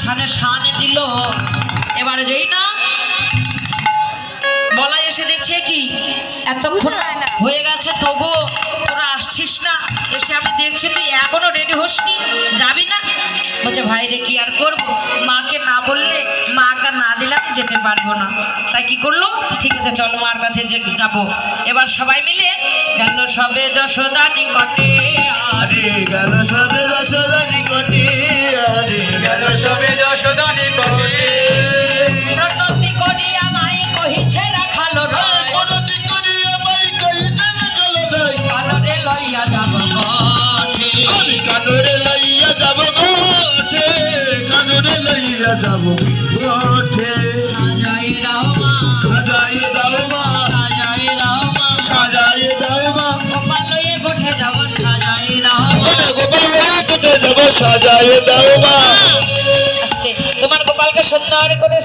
শানে শান দিল। এবারে যেই না বলাই এসে দেখছে কি এতক্ষণ হয়ে গেছে তবু তোরা আসছিস না, এসে আমি দেখছি তুই এখনো রেডি হসনি, যাবি না? বলছে ভাই রে কি আর করবো, মাকে না বললে মাকে না দিলাম যেতে পারবো না, তাই কি করলো ঠিক আছে চলো মার কাছে যে যাবো। এবার সবাই মিলে গেল সবে যশোদা নিকটে, আরে গেল সবে যশোদা নিকটে, আরে গেল সবে যশোদা নিকটে। প্রণতি করিয়া মাই কহিছে রাখালো রায়, প্রণতি করিয়া মাই কহিছে রাখালো রায়, কানরে লইয়া যাব গঠে, আমি কানরে লইয়া যাব গঠে, কানরে লইয়া যাব গঠে। সাজাই দাও মা, সাজাই দাও মা, সাজাই দাও মা, সাজাই দাও মা, গোপাল লইয়ে গোঠে যাব সাজাই দাও মা, গোপাল লইয়া গোঠে যাব সাজাই দাও মা। আস্তে তোমার গোপালকে সুন্দর করে